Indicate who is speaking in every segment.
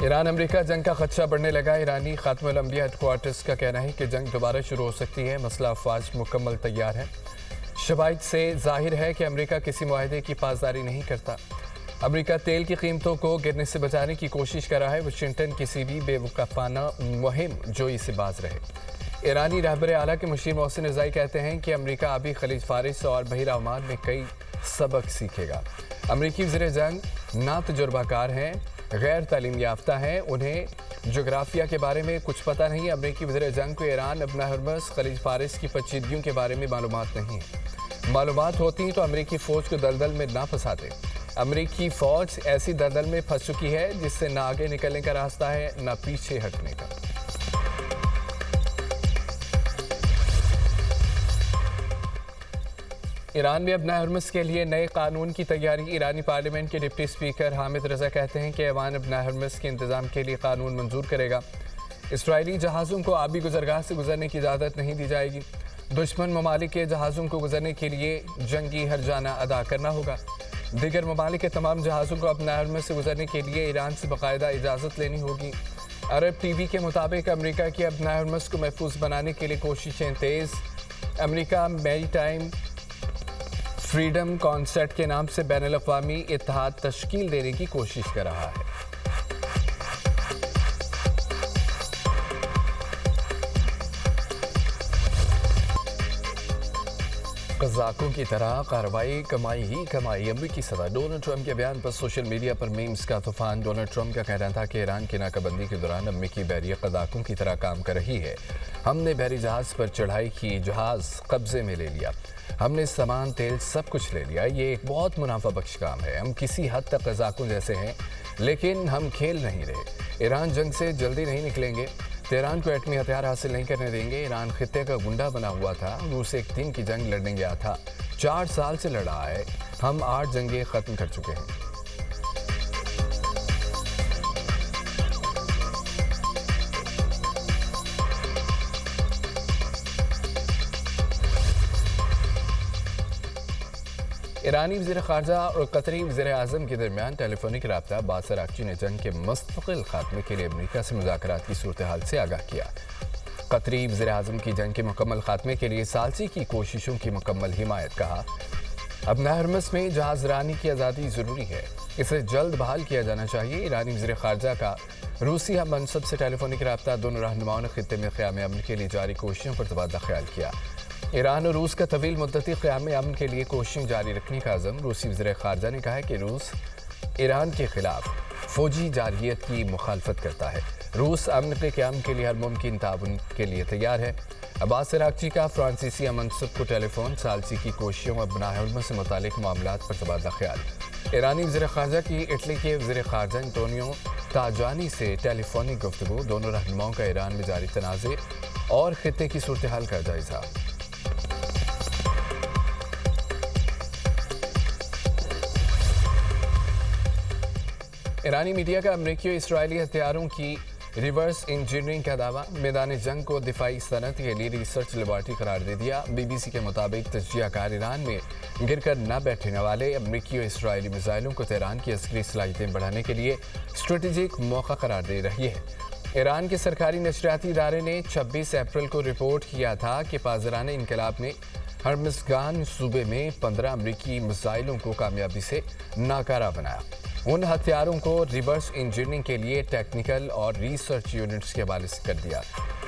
Speaker 1: ایران امریکہ جنگ کا خدشہ بڑھنے لگا۔ ایرانی خاتمہ الانبیاء ہیڈ کوارٹرز کا کہنا ہے کہ جنگ دوبارہ شروع ہو سکتی ہے۔ مسلح افواج مکمل تیار ہے۔ شواہد سے ظاہر ہے کہ امریکہ کسی معاہدے کی پاسداری نہیں کرتا۔ امریکہ تیل کی قیمتوں کو گرنے سے بچانے کی کوشش کر رہا ہے۔ واشنگٹن کسی بھی بے وقوفانہ مہم جوئی سے باز رہے۔ ایرانی رہبر اعلیٰ کے مشیر محسن رضائی کہتے ہیں کہ امریکہ ابھی خلیج فارس اور بحیرہ عمان میں کئی سبق سیکھے گا۔ امریکی وزیر جنگ نا تجربہ کار ہیں، غیر تعلیم یافتہ ہیں، انہیں جغرافیہ کے بارے میں کچھ پتہ نہیں۔ امریکی وزیر جنگ کو ایران، ابن ہرمز، خلیج فارس کی پیچیدگیوں کے بارے میں معلومات نہیں ہیں۔ معلومات ہوتی تو امریکی فوج کو دلدل میں نہ پھنساتے۔ امریکی فوج ایسی دلدل میں پھنس چکی ہے جس سے نہ آگے نکلنے کا راستہ ہے نہ پیچھے ہٹنے کا۔ ایران میں ابن ہرمز کے لیے نئے قانون کی تیاری۔ ایرانی پارلیمنٹ کے ڈپٹی اسپیکر حامد رضا کہتے ہیں کہ ایوان ابن ہرمز کے انتظام کے لیے قانون منظور کرے گا۔ اسرائیلی جہازوں کو آبی گزرگاہ سے گزرنے کی اجازت نہیں دی جائے گی۔ دشمن ممالک کے جہازوں کو گزرنے کے لیے جنگی ہرجانہ ادا کرنا ہوگا۔ دیگر ممالک کے تمام جہازوں کو ابن ہرمز سے گزرنے کے لیے ایران سے باقاعدہ اجازت لینی ہوگی۔ عرب ٹی وی کے مطابق امریکہ کی ابن ہرمز کو محفوظ بنانے کے لیے کوششیں تیز۔ امریکہ میری ٹائم فریڈم کانسرٹ کے نام سے بین الاقوامی اتحاد تشکیل دینے کی کوشش کر رہا ہے۔ قزاقوں کی طرح کارروائی کمائی ہی کمائی، امریکی صدر ڈونلڈ ٹرمپ کے بیان پر سوشل میڈیا پر میمز کا طوفان۔ ڈونلڈ ٹرمپ کا کہنا تھا کہ ایران کی ناکہ بندی کے دوران امریکی بحریہ قزاقوں کی طرح کام کر رہی ہے۔ ہم نے بحری جہاز پر چڑھائی کی، جہاز قبضے میں لے لیا، ہم نے سامان، تیل، سب کچھ لے لیا۔ یہ ایک بہت منافع بخش کام ہے۔ ہم کسی حد تک قزاقوں جیسے ہیں لیکن ہم کھیل نہیں رہے۔ ایران جنگ سے جلدی نہیں نکلیں گے، تہران کو ایٹمی ہتھیار حاصل نہیں کرنے دیں گے۔ ایران خطے کا گنڈا بنا ہوا تھا، روس ایک دن کی جنگ لڑنے گیا تھا، 4 سال سے لڑ رہا ہے۔ ہم 8 جنگیں ختم کر چکے ہیں۔ ایرانی وزیر خارجہ اور قطری وزیر اعظم کے درمیان ٹیلی فونک رابطہ۔ عباس عراقچی نے جنگ کے مستقل خاتمے کے لیے امریکہ سے مذاکرات کی صورتحال سے آگاہ کیا۔ قطری وزیر اعظم کی جنگ کے مکمل خاتمے کے لیے ثالثی کی کوششوں کی مکمل حمایت۔ کہا ابن ہرمز میں جہاز رانی کی آزادی ضروری ہے، اسے جلد بحال کیا جانا چاہیے۔ ایرانی وزیر خارجہ کا روسی ہم منصب سے ٹیلی فونک رابطہ۔ دونوں رہنماؤں نے خطے میں قیام امن کے لیے جاری کوششوں پر تبادلہ خیال کیا۔ ایران اور روس کا طویل مدتی قیام امن کے لیے کوششیں جاری رکھنے کا عزم۔ روسی وزیر خارجہ نے کہا کہ روس ایران کے خلاف فوجی جارحیت کی مخالفت کرتا ہے۔ روس امن کے قیام کے لیے ہر ممکن تعاون کے لیے تیار ہے۔ عباس عراقچی کا فرانسیسی ہم منصب کو ٹیلی فون۔ ثالثی کی کوششوں اور ابن ہرمز سے متعلق معاملات پر تبادلہ خیال۔ ایرانی وزیر خارجہ کی اٹلی کے وزیر خارجہ انٹونیو تاجانی سے ٹیلی فونک گفتگو۔ دونوں رہنماؤں کا ایران میں جاری تنازع اور خطے کی صورتحال کا جائزہ۔ ایرانی میڈیا کا امریکی اور اسرائیلی ہتھیاروں کی ریورس انجینئرنگ کا دعویٰ۔ میدان جنگ کو دفاعی صنعت کے لیے ریسرچ لیبارٹری قرار دے دیا۔ بی بی سی کے مطابق تجزیہ کار ایران میں گر کر نہ بیٹھنے والے امریکی اور اسرائیلی میزائلوں کو تہران کی عسکری صلاحیتیں بڑھانے کے لیے اسٹریٹجک موقع قرار دے رہی ہے۔ ایران کے سرکاری نشریاتی ادارے نے 26 اپریل کو رپورٹ کیا تھا کہ پاسداران انقلاب نے ہرمزگان صوبے میں 15 امریکی میزائلوں کو کامیابی سے ناکارہ بنایا۔ ان ہتھیاروں کو ریورس انجینئرنگ کے لیے ٹیکنیکل اور ریسرچ یونٹس کے حوالے سے کر دیا۔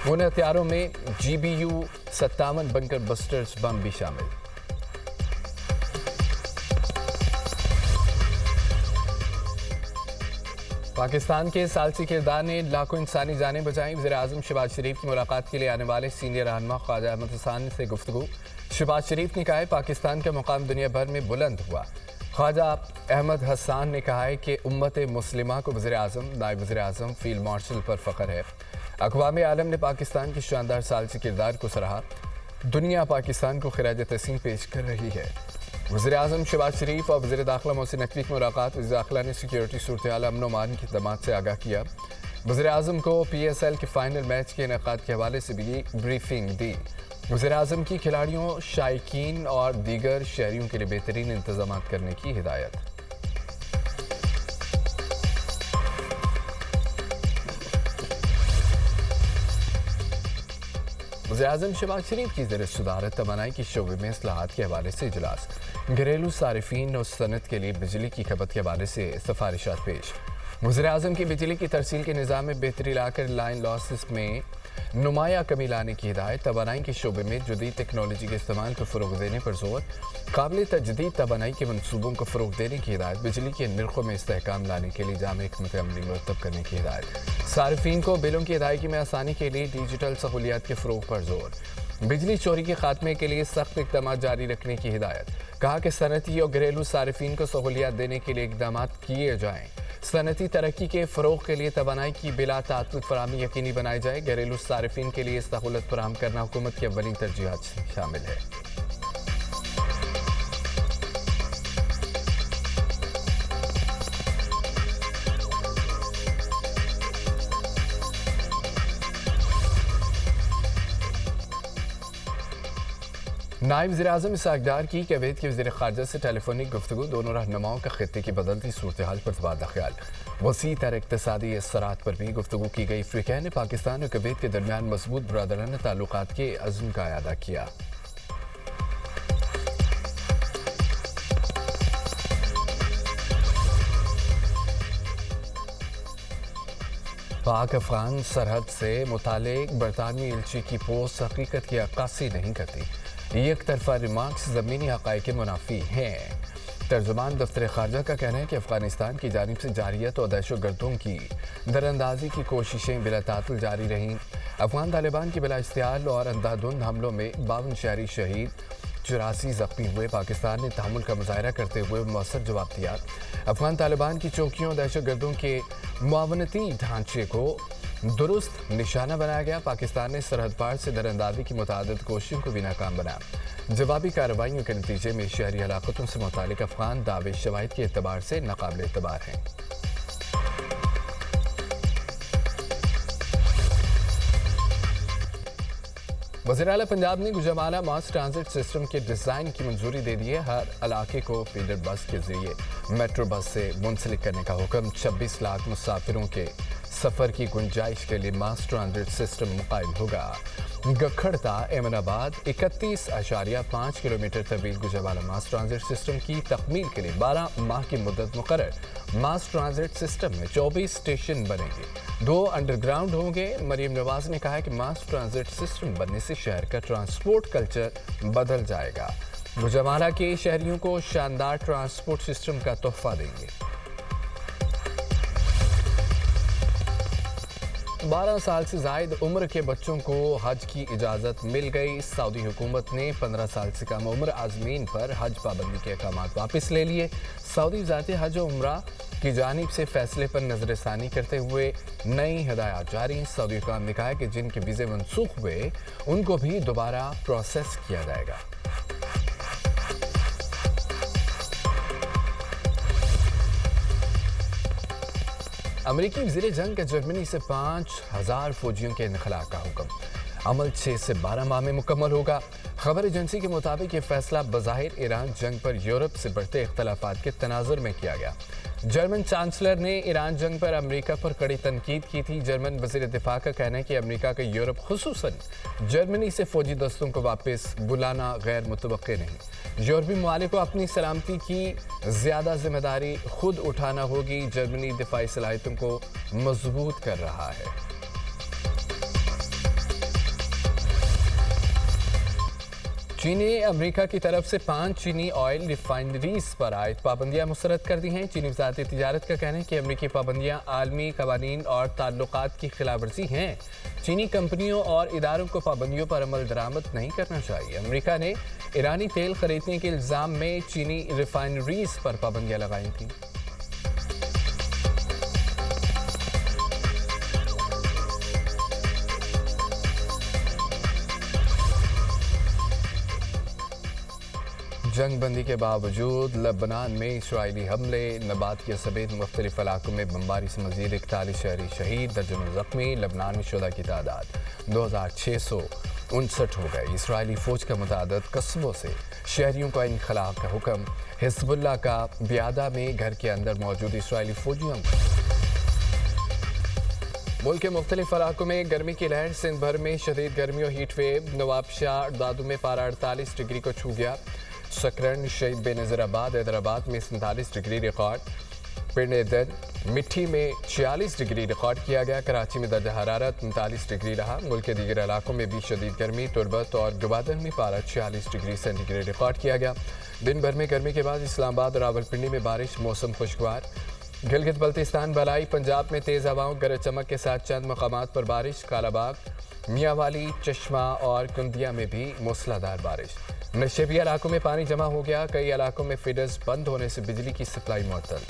Speaker 1: ان ہتھیاروں میں GBU 57 بنکر بسٹرز بم بھی شامل۔ پاکستان کے ثالثی کردار نے لاکھوں انسانی جانیں بچائیں۔ وزیر اعظم شہباز شریف کی ملاقات کے لیے آنے والے سینئر رہنما خواجہ احمد حسان سے گفتگو۔ شہباز شریف نے کہا ہے پاکستان کا مقام دنیا بھر میں بلند ہوا۔ خواجہ احمد حسان نے کہا ہے کہ امت مسلمہ کو وزیر اعظم، نائب وزیر اعظم، فیلڈ مارشل پر فخر ہے۔ اقوام عالم نے پاکستان کے شاندار ثالثی کردار کو سراہا۔ دنیا پاکستان کو خراج تحسین پیش کر رہی ہے۔ وزیر اعظم شہباز شریف اور وزیر داخلہ محسن نقوی کی ملاقات۔ وزیر داخلہ نے سیکیورٹی صورتحال، امن و امان کے اقدامات سے آگاہ کیا۔ وزیر اعظم کو PSL کے فائنل میچ کے انعقاد کے حوالے سے بھی بریفنگ دی۔ وزیر اعظم کی کھلاڑیوں، شائقین اور دیگر شہریوں کے لیے بہترین انتظامات کرنے کی ہدایت۔ वज़ीर-ए-आज़म शहबाज शरीफ की ज़र सदारत तवानाई के शोबे में इस्लाहात के हवाले से इजलास। घरेलू सारिफीन और सनत के लिए बिजली की खपत के हवाले से सिफारिशात पेश। वज़ीर-ए-आज़म की बिजली की तरसील के निज़ाम में बेहतरी लाकर लाइन लॉसेस में नुमाया कमी लाने की हिदायत। तवानाई के शोबे में जदीद टेक्नोलॉजी के इस्तेमाल को फ़रोग़ देने पर जोर। काबिल तजदीद तवानाई के मनसूबों को फ़रोग़ देने की हिदायत। बिजली के निर्खों में इस्तेहकाम लाने के लिए जाम हिकमत अमली मुरतब करने की हिदायत। सारिफीन को बिलों की अदायगी में आसानी के लिए डिजिटल सहूलियात के फ़रोग़ पर जोर। बिजली चोरी के खात्मे के लिए सख्त इक़दाम जारी रखने की हिदायत। कहा कि सनती और घरेलू सारिफीन को सहूलियात देने के लिए इक़दाम किए जाएँ। सनती तरक्की के फ़रोग़ के लिए तवानाई की बिला तात्तुत फराहमी यकीनी बनाई जाए। घरेलू सारिफीन के लिए सहूलत फराहम करना हुकूमत की अव्वलीन तरजीहात शामिल है। नायब वज़ीर-ए-आज़म इसहाक़ डार की कुवैत के वज़ीर ख़ारजा से टेलीफोनिक गुफ्तगू। दोनों रहनुमाओं का खित्ते की बदलती सूरत हाल पर तबादला ख्याल। वसी तर इक़्तिसादी असरात पर भी गुफ्तगू की गई। अफ़्रीका ने पाकिस्तान और कुवैत के दरमियान मज़बूत बरादराना ताल्लुकात के अज़्म का अदा किया। पाक अफ़गान सरहद से मुतालिक बरतानवी एलची की पोस्ट हकीकत की अक्कासी नहीं करती। एक तरफा रिमार्क्स ज़मीनी हक़ाइक़ के मुनाफी हैं। तर्जुमान दफ्तर ख़ारजा का कहना है कि अफ़गानिस्तान की जानिब से जारियत और दहशतगर्दों की दरअंदाजी की कोशिशें बिला तातुल जारी रहीं। अफ़गान तालिबान की बिला इश्तियाल और अंधाधुंध हमलों में 52 शहरी शहीद, 84 ज़ख्मी हुए। पाकिस्तान ने तहम्मुल का मुज़ाहरा करते हुए मौसर जवाब दिया। अफ़गान तालिबान की चौकियों और दहशतगर्दों के मुआवनती ढांचे को दुरुस्त निशाना बनाया गया। पाकिस्तान ने सरहद पार से दरअंदाजी की मुतअद्दिद कोशिशों को भी नाकाम बनाया। जवाबी कार्रवाइयों के नतीजे में शहरी हलाकतों से मुतालिक अफ़गान दावे शवाहिद के एतबार से नाकाबिल एतबार हैं। वज़ीर आला पंजाब ने गुजरावाला मास ट्रांजिट सिस्टम के डिज़ाइन की मंजूरी दे दी है। हर इलाके को फीडर बस के जरिए मेट्रो बस से मुंसलिक करने का हुक्म। 26 लाख मुसाफिरों के सफ़र की गुंजाइश के लिए मास ट्रांजिट सिस्टम मुकायम होगा। गखड़ता एमनाबाद 31.5 किलोमीटर तवील गुजरावाला मास ट्रांजिट सिस्टम की तकमील के लिए 12 माह की मुद्दत मुकर्रर। मास ट्रांजिट सिस्टम में 24 स्टेशन बनेंगे, 2 अंडरग्राउंड होंगे। मरीम नवाज ने कहा है कि मास ट्रांजिट सिस्टम बनने से शहर का ट्रांसपोर्ट कल्चर बदल जाएगा। गुजरावाला के शहरियों को शानदार ट्रांसपोर्ट सिस्टम का तोहफा देंगे। 12 साल से ज़ायद उम्र के बच्चों को हज की इजाज़त मिल गई। सऊदी हुकूमत ने 15 साल से कम उम्र आज़मीन पर हज पाबंदी के अहकामात वापस ले लिए। सऊदी वज़ारत हज और उम्रा की जानिब से फैसले पर नज़रसानी करते हुए नई हिदायत जारी। सऊदी हुकाम ने कहा है कि जिनके वीज़े मनसूख हुए उनको भी दोबारा प्रोसेस किया जाएगा। अमरीकी वज़ीर जंग का जर्मनी से 5000 फौजियों के इनखला का हुक्म। अमल 6 से 12 माह में मुकम्मल होगा। खबर एजेंसी के मुताबिक ये फैसला बज़ाहिर ईरान जंग पर यूरोप से बढ़ते इख्तलाफात के तनाजुर में किया गया। जर्मन चांसलर ने ईरान जंग पर अमेरिका पर कड़ी तनकीद की थी। जर्मन वज़ीर दिफा का कहना है कि अमेरिका का यूरोप खुसूसन जर्मनी से फौजी दस्तों को वापस बुलाना गैर मुतवक्के नहीं। यूरोपी ममालिक को अपनी सलामती की ज़्यादा जिम्मेदारी खुद उठाना होगी। जर्मनी दिफाई सलाहियतों को मजबूत कर रहा है। चीन ने अमेरिका की तरफ से 5 चीनी ऑयल रिफाइनरीज पर आयद पाबंदियां मुस्तरद कर दी हैं। चीनी वज़ारत तिजारत का कहना है कि अमेरिकी पाबंदियां आलमी कवानीन और ताल्लुकात की खिलाफ वर्जी हैं। चीनी कंपनियों और इदारों को पाबंदियों पर अमल दरामद नहीं करना चाहिए। अमेरिका ने ईरानी तेल खरीदने के इल्ज़ाम में चीनी रिफाइनरीज पर पाबंदियां लगाई थीं। जंग बंदी के बावजूद लबनान में इसराइली हमले, नबातिया समेत मुख्तलिफ इलाकों में बमबारी से मजीद 41 शहरी शहीद, दर्जनों जख्मी। लबनान में शुदा की तादाद 2659 हो गई। इसराइली फौज का मुतादिद कस्बों से शहरियों का इनखला का हुक्म। हिजबुल्लाह का ब्यादा में घर के अंदर मौजूद इसराइली फौजियों मुल्क के मुख्तलिफ इलाकों में गर्मी की लहर। सिंध भर में शदीद गर्मी और हीट वेव। नवाबशाह दादू में पारा 48 डिग्री को छू गया। सकरन, शहीद बेनज़ीराबाद, हैदराबाद में 47 डिग्री रिकॉर्ड। पिंड मिट्टी में 46 डिग्री रिकॉर्ड किया गया। कराची में दर्जा हरारत 39 डिग्री रहा। मुल्क के दीगर इलाकों में भी शदीद गर्मी। तुरबत और गवादर में पारा 46 डिग्री सेंटीग्रेड रिकॉर्ड किया गया। दिन भर में गर्मी के बाद इस्लामाबाद और रावलपिंडी में बारिश, मौसम खुशगवार। गिलगित बल्तिस्तान, बलाई, पंजाब में तेज़ हवाओं, गरज चमक के साथ चंद मकामात पर बारिश। कालाबाग, मियांवाली, चश्मा और कुंदिया में भी मूसलाधार बारिश। नशेबी इलाकों में पानी जमा हो गया। कई इलाकों में फीडर्स बंद होने से बिजली की सप्लाई मुअत्तल।